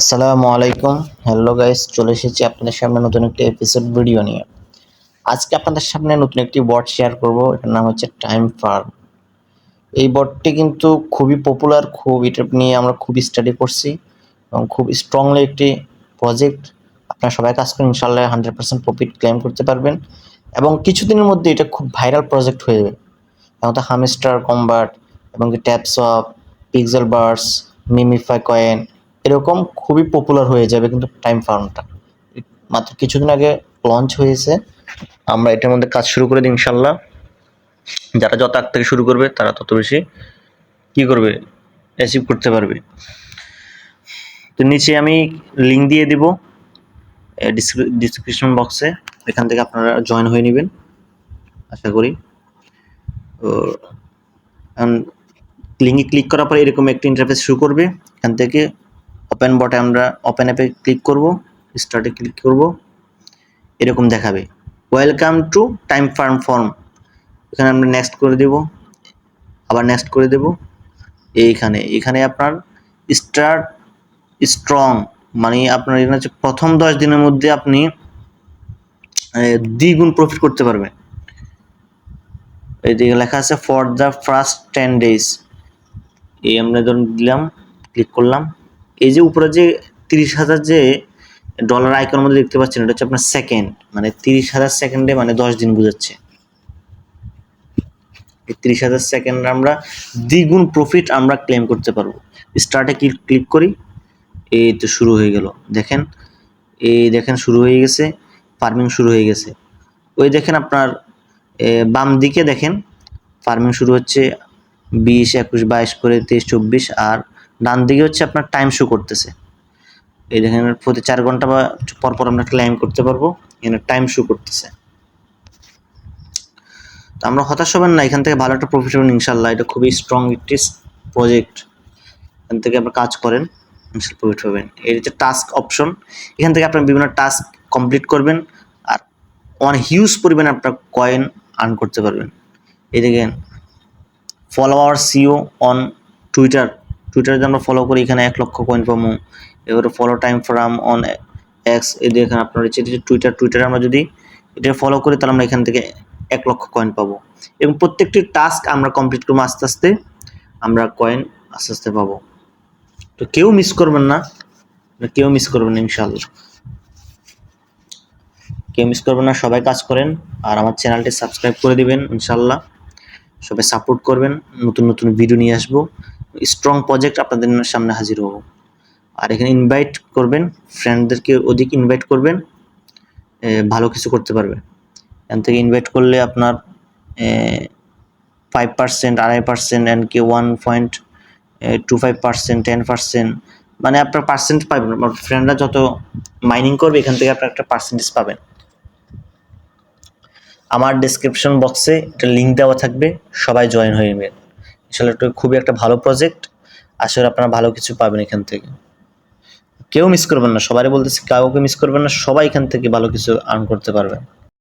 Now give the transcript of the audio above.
আসসালামু আলাইকুম। Hello guys, চলে এসেছি আপনাদের সামনে নতুন একটি এপিসোড ভিডিও নিয়ে। আজকে আপনাদের সামনে নতুন একটি বট শেয়ার করব। এটার নাম হচ্ছে টাইম ফার্ম। এই বটটি কিন্তু খুবই পপুলার, এটা নিয়ে আমরা খুবই স্টাডি করছি এবং খুব স্ট্রংলি একটি প্রজেক্ট। আপনারা সবাই কাজ করেন, ইনশাআল্লাহ 100% প্রফিট ক্লেম করতে পারবেন এবং কিছুদিনের মধ্যে এটা খুব ভাইরাল প্রজেক্ট হয়ে যাবে। এবং তো হামস্টার কম্বাট এবং Tapswap, PixelVerse, Memefi coin এরকম খুবই পপুলার হয়ে যাবে কিন্তু টাইম ফার্মটা। মাত্র কিছুদিন আগে লঞ্চ হয়েছে। আমরা এটার মধ্যে কাজ শুরু করে দিই ইনশাল্লাহ। যারা যত আগ থেকে শুরু করবে তারা তত বেশি কি করবে, অ্যাচিভ করতে পারবে। তো নিচে আমি লিঙ্ক দিয়ে দিব ডিসক্রিপশন বক্সে, এখান থেকে আপনারা জয়েন হয়ে নেবেন আশা করি। তো লিঙ্কে ক্লিক করার পরে এরকম একটা ইন্টারফেস শুরু করবে। এখান থেকে ওপেন বটে আমরা ওপেন অ্যাপে ক্লিক করব, স্টার্টে ক্লিক করব, এরকম দেখাবে welcome to time farm form. এখানে আমরা নেক্সট করে দেব, আবার নেক্সট করে দেব। এখানে আপনার স্টার্ট স্ট্রং, মানে আপনার এখানে হচ্ছে প্রথম 10 দিনের মধ্যে আপনি দ্বিগুণ প্রফিট করতে পারবেন। এই দিকে লেখা আছে ফর দ্য ফার্স্ট 10 days। এই আমরা ধরুন দিলাম, ক্লিক করলাম। এই যে উপরে যে 30,000 যে ডলার আইকনের মধ্যে দেখতে পাচ্ছেন, এটা হচ্ছে আপনার সেকেন্ড, মানে 30,000 সেকেন্ডে মানে 10 দিন বোঝাচ্ছে। এই 30,000 সেকেন্ডে আমরা দ্বিগুণ প্রফিট আমরা ক্লেম করতে পারবো। স্টার্টে ক্লিক করি, এই তো শুরু হয়ে গেল। দেখেন, এই দেখেন শুরু হয়ে গেছে, ফার্মিং শুরু হয়ে গেছে। ওই দেখেন আপনার বাম দিকে দেখেন ফার্মিং শুরু হচ্ছে 20, 21, 22 করে 23, 24, আর ডান দিকে হচ্ছে আপনার টাইম শো করতেছে। এই দেখেন প্রতি 4 ঘন্টা বা পরপর আমরা ক্লেম করতে পারবো, এখানে টাইম শো করতেছে। তো আমরা হতাশ হবেন না, এখান থেকে ভালো একটা প্রফিট হবেন ইনশাল্লাহ। এটা খুবই স্ট্রং একটি প্রজেক্ট, এখান থেকে আপনার কাজ করেন ইনশাল্লাহ প্রফিট হবেন। এর হচ্ছে টাস্ক অপশন, এখান থেকে আপনার বিভিন্ন টাস্ক কমপ্লিট করবেন আর অনেক হিউজ পরিমাণে আপনার কয়েন আর্ন করতে পারবেন। এই দেখেন ফলোয়ার সিও অন টুইটারে যদি আমরা ফলো করি এখানে 1 লক্ষ কয়েন পাবো। এবারে ফলো টাইম ফ্রাম অন এক্স, এই দেখেন আপনার হচ্ছে টুইটারে আমরা যদি এটা ফলো করি তাহলে আমরা এখান থেকে 1 লক্ষ কয়েন পাবো। এবং প্রত্যেকটি টাস্ক আমরা কমপ্লিট করবো, আস্তে আস্তে আমরা কয়েন আস্তে আস্তে পাবো। তো কেউ মিস করবেন না, ইনশাআল্লাহ কেউ মিস করবেন না, সবাই কাজ করেন আর আমার চ্যানেলটি সাবস্ক্রাইব করে দিবেন ইনশাআল্লাহ। সবাই সাপোর্ট করবেন, নতুন নতুন ভিডিও নিয়ে আসবো, স্ট্রং প্রজেক্ট আপনাদের সামনে হাজির হব। আর এখানে ইনভাইট করবেন, ফ্রেন্ডদেরকে অধিক ইনভাইট করবেন, ভালো কিছু করতে পারবে। এখান থেকে ইনভাইট করলে আপনার 5%, 2.5%, এন্ড কি 1.25%, 10%, মানে আপনার পার্সেন্ট পাবেন। আপনার ফ্রেন্ডরা যত মাইনিং করবে এখান থেকে আপনার একটা পার্সেন্টেজ পাবেন। আমার ডেসক্রিপশন বক্সে একটা লিঙ্ক দেওয়া থাকবে, সবাই জয়েন হয়ে নেবেন ইনশাআল্লাহ। এটা খুবই একটা ভালো প্রজেক্ট, আসলে আপনারা ভালো কিছু পাবেন এখান থেকে। কেউ মিস করবেন না, সবাই বলতেছি কাউকে মিস করবেন না, সবাই এখান থেকে ভালো কিছু আর্ন করতে পারবেন।